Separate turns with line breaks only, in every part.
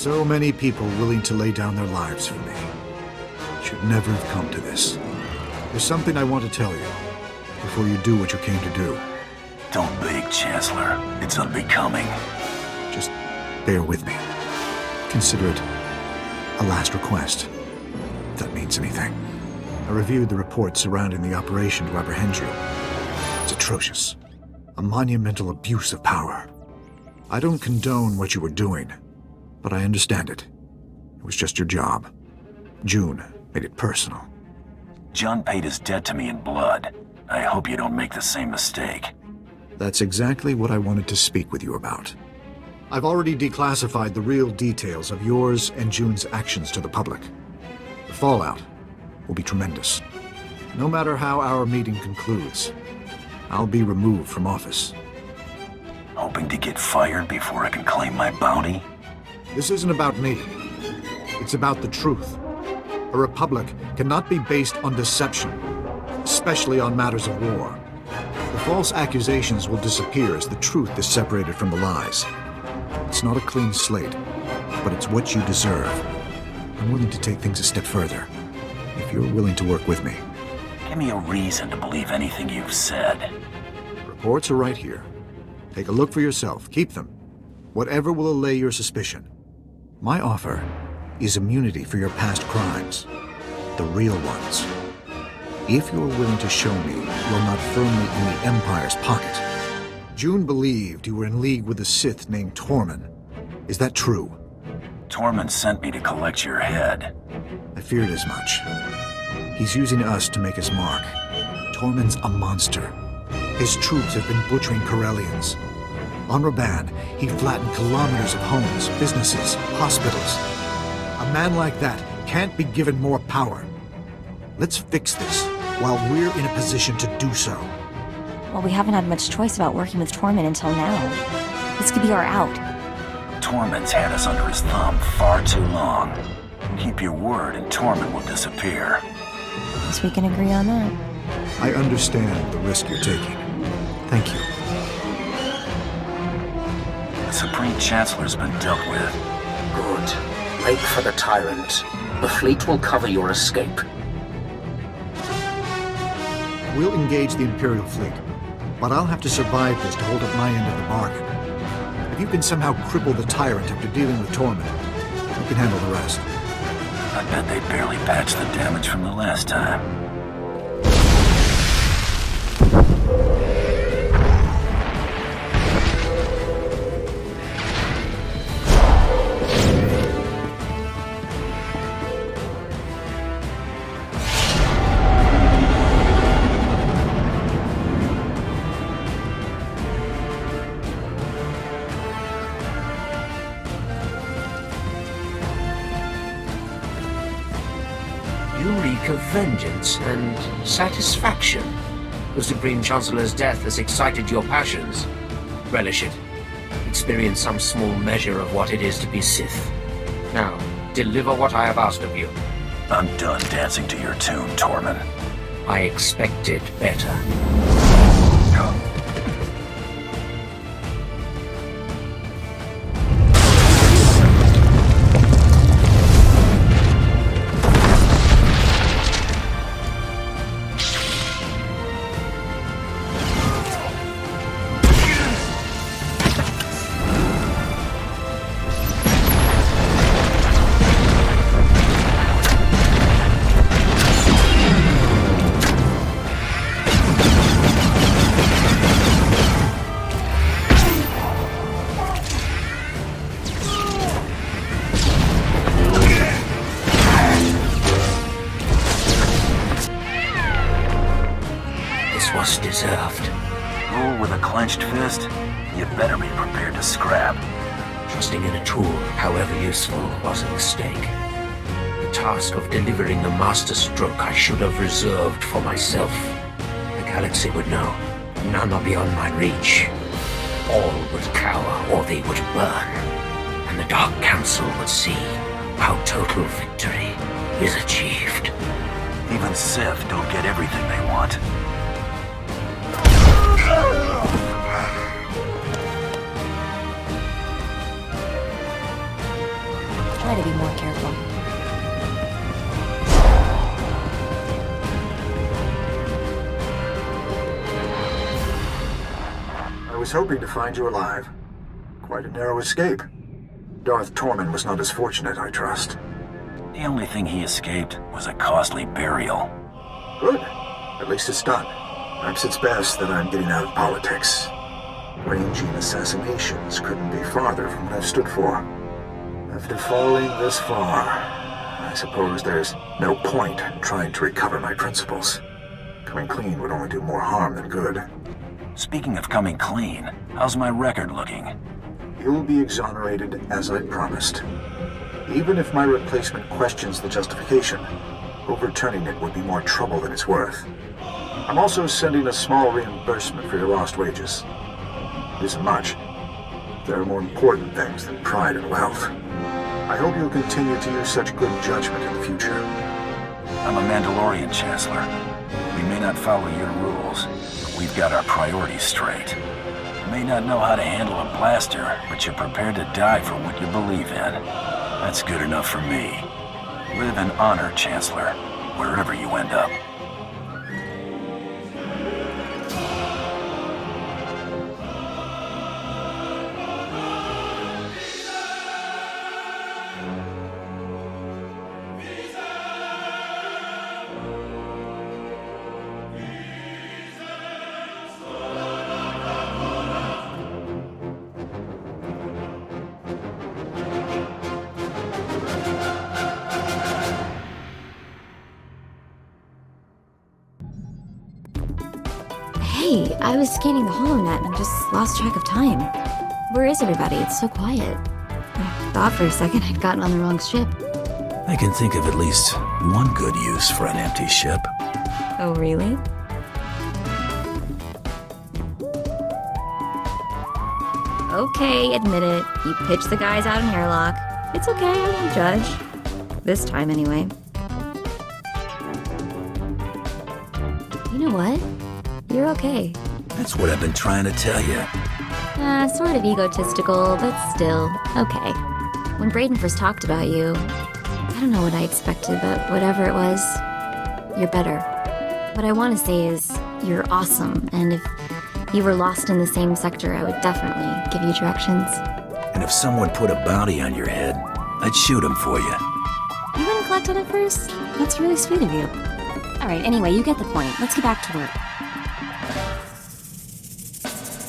So many people willing to lay down their lives for me. Should never have come to this. There's something I want to tell you before you do what you came to do.
Don't beg, Chancellor. It's unbecoming.
Just bear with me. Consider it a last request, if that means anything. I reviewed the reports surrounding the operation to apprehend you. It's atrocious. A monumental abuse of power. I don't condone what you were doing, but I understand it. It was just your job. June made it personal.
John paid his debt to me in blood. I hope you don't make the same mistake.
That's exactly what I wanted to speak with you about. I've already declassified the real details of yours and June's actions to the public. The fallout will be tremendous. No matter how our meeting concludes, I'll be removed from office.
Hoping to get fired before I can claim my bounty?
This isn't about me. It's about the truth. A republic cannot be based on deception, especially on matters of war. The false accusations will disappear as the truth is separated from the lies. It's not a clean slate, but it's what you deserve. I'm willing to take things a step further, if you're willing to work with me.
Give me a reason to believe anything you've said.
Reports are right here. Take a look for yourself. Keep them. Whatever will allay your suspicion. My offer is immunity for your past crimes. The real ones. If you're willing to show me you're not firmly in the Empire's pocket. June believed you were in league with a Sith named Tormund. Is that true?
Tormund sent me to collect your head.
I feared as much. He's using us to make his mark. Tormund's a monster. His troops have been butchering Corellians. On Raban, he flattened kilometers of homes, businesses, hospitals. A man like that can't be given more power. Let's fix this while we're in a position to do so.
Well, we haven't had much choice about working with Tormund until now. This could be our out.
Tormund's had us under his thumb far too long. Keep your word and Tormund will disappear.
Guess we can agree on that.
I understand the risk you're taking. Thank you.
The Supreme Chancellor's been dealt with.
Good. Make for the Tyrant. The fleet will cover your escape.
We'll engage the Imperial fleet, but I'll have to survive this to hold up my end of the bargain. If you can somehow cripple the Tyrant after dealing with Tormund, you can handle the rest.
I bet they barely patched the damage from the last time.
You reek of vengeance and satisfaction. The Supreme Chancellor's death has excited your passions. Relish it. Experience some small measure of what it is to be Sith. Now, deliver what I have asked of you.
I'm done dancing to your tune, Tormund.
I expected better.
Was deserved. Rule with a clenched fist? You better be prepared to scrap.
Trusting in a tool, however useful, was a mistake. The task of delivering the master stroke I should have reserved for myself. The galaxy would know. None are beyond my reach. All would cower or they would burn. And the Dark Council would see how total victory is achieved.
Even Sith don't get everything they want.
try to be more careful.
I was hoping to find you alive. Quite a narrow escape. Darth Tormund was not as fortunate, I trust.
The only thing he escaped was a costly burial.
Good. At least it's done. Perhaps it's best that I'm getting out of politics. Arranging assassinations couldn't be farther from what I've stood for. After falling this far, I suppose there's no point in trying to recover my principles. Coming clean would only do more harm than good.
Speaking of coming clean, how's my record looking?
You'll be exonerated as I promised. Even if my replacement questions the justification, overturning it would be more trouble than it's worth. I'm also sending a small reimbursement for your lost wages. It isn't much. There are more important things than pride and wealth. I hope you'll continue to use such good judgment in the future.
I'm a Mandalorian, Chancellor. We may not follow your rules, but we've got our priorities straight. You may not know how to handle a blaster, but you're prepared to die for what you believe in. That's good enough for me. Live in honor, Chancellor, wherever you end up.
Hey, I was scanning the HoloNet and just lost track of time. Where is everybody? It's so quiet. I thought for a second I'd gotten on the wrong ship.
I can think of at least one good use for an empty ship.
Oh, really? Okay, admit it. You pitched the guys out in airlock. It's okay, I won't judge. This time, anyway. You know what? You're okay.
That's what I've been trying to tell you.
Sort of egotistical, but still, okay. When Brayden first talked about you, I don't know what I expected, but whatever it was, you're better. What I want to say is, you're awesome, and if you were lost in the same sector, I would definitely give you directions.
And if someone put a bounty on your head, I'd shoot him for you.
You wouldn't collect on it first? That's really sweet of you. Alright, anyway, you get the point. Let's get back to work.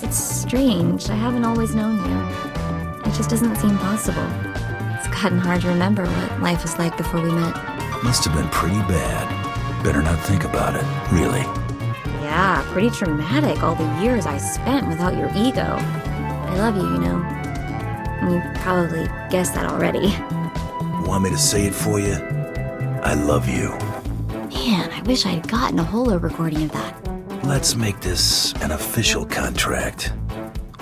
It's strange. I haven't always known you. It just doesn't seem possible. It's gotten hard to remember what life was like before we met.
Must have been pretty bad. Better not think about it, really.
Yeah, pretty traumatic, all the years I spent without your ego. I love you, you know. And you probably guessed that already.
Want me to say it for you? I love you.
Man, I wish I'd gotten a holo recording of that.
Let's make this an official contract.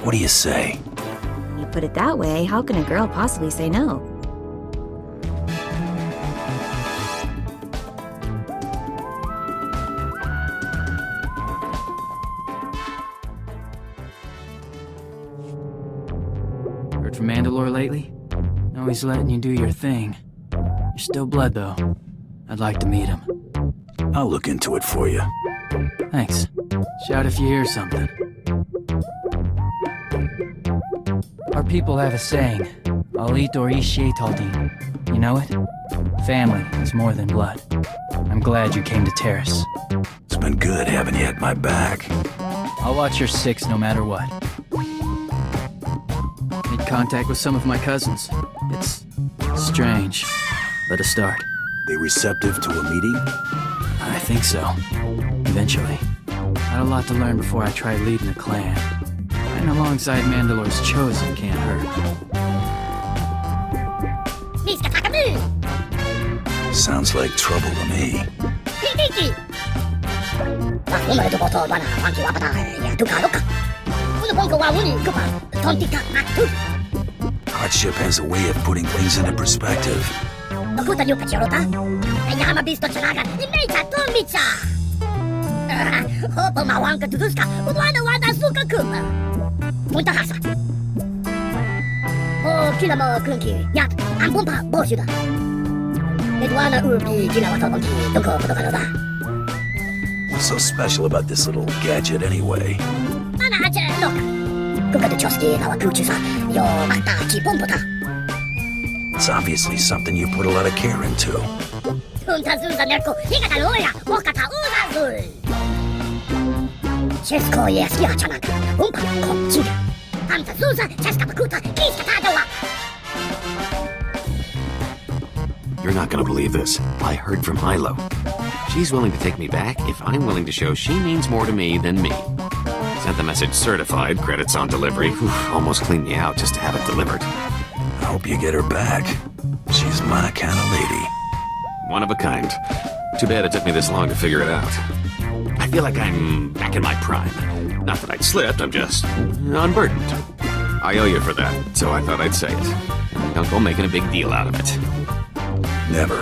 What do you say?
When you put it that way, how can a girl possibly say no?
Heard from Mandalore lately? No, he's letting you do your thing. You're still blood, though. I'd like to meet him.
I'll look into it for you.
Thanks. Shout if you hear something. Our people have a saying, Alit or Ishietaldin. You know it? Family is more than blood. I'm glad you came to Terrace.
It's been good having you at my back.
I'll watch your six no matter what. Made contact with some of my cousins. It's strange, but a start.
They receptive to a meeting?
I think so. Eventually. Had a lot to learn before I tried leading a clan. Fighting alongside Mandalore's chosen can't hurt.
Sounds like trouble to me. Hardship has a way of putting things into perspective.
Kila mo kunki, yak, ang bumpa, bosyuda. Edwana urbi, ginawa to bangki, dungko potokanada.
What's so special about this little gadget anyway?
Ana aja loka. Kuka to choski na wa kuchusa, yo makta ki pompota.
It's obviously something you put a lot of care into.
Punta zunza nerko, higata loya, okata uzazul. Chesko yeski achanaka, umpa konchiga. Anta zunza, cheska pakuta, kiska tadawa.
You're not gonna believe this. I heard from Hilo. She's willing to take me back if I'm willing to show she means more to me than me. Sent the message certified, credits on delivery. Whew, almost cleaned me out just to have it delivered.
I hope you get her back. She's my kind of lady.
One of a kind. Too bad it took me this long to figure it out. I feel like I'm back in my prime. Not that I'd slipped, I'm just unburdened. I owe you for that, so I thought I'd say it. Don't go making a big deal out of it.
Never.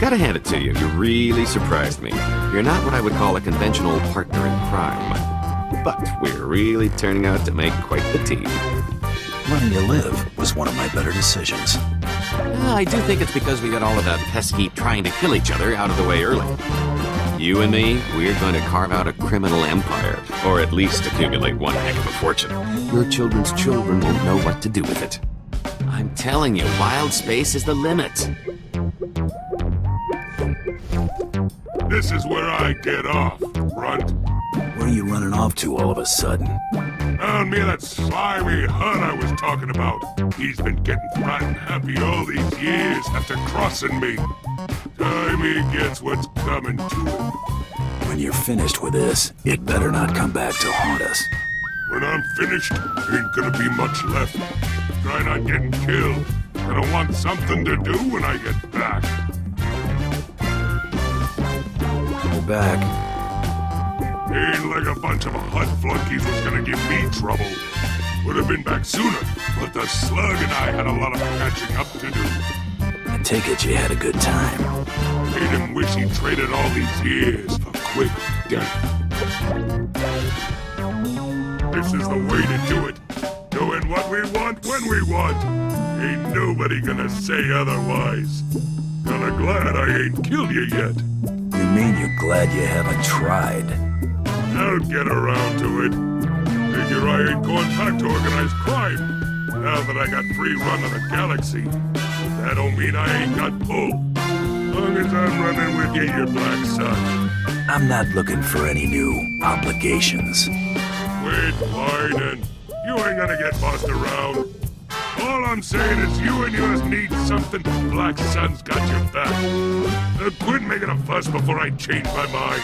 Gotta hand it to you, you really surprised me. You're not what I would call a conventional partner in crime. But we're really turning out to make quite the team.
Letting you live was one of my better decisions.
I do think it's because we got all of that pesky trying to kill each other out of the way early. You and me, we're going to carve out a criminal empire, or at least accumulate one heck of a fortune. Your children's children won't know what to do with it. I'm telling you, wild space is the limit.
This is where I get off, runt.
Where are you running off to all of a sudden?
Found me that slimy Hun I was talking about. He's been getting fat and happy all these years after crossing me. Time he gets what's coming to him.
When you're finished with this, it better not come back to haunt us.
When I'm finished, ain't gonna be much left. Try not getting killed. Gonna want something to do when I get back.
You're back.
Ain't like a bunch of hot flunkies was gonna give me trouble. Would have been back sooner, but the slug and I had a lot of catching up to do.
I take it you had a good time.
Made him wish he traded all these years for quick death. This is the way to do it. Doing what we want when we want. Ain't nobody gonna say otherwise. Kinda glad I ain't killed you yet.
You mean you're glad you haven't tried?
I'll get around to it. Figure I ain't going back to organized crime. Now that I got free run of the galaxy, that don't mean I ain't got pull. Long as I'm running with you, you black son.
I'm not looking for any new obligations.
Quit whining. You ain't gonna get bossed around. All I'm saying is you and yours need something. Black Sun's got your back. Now quit making a fuss before I change my mind.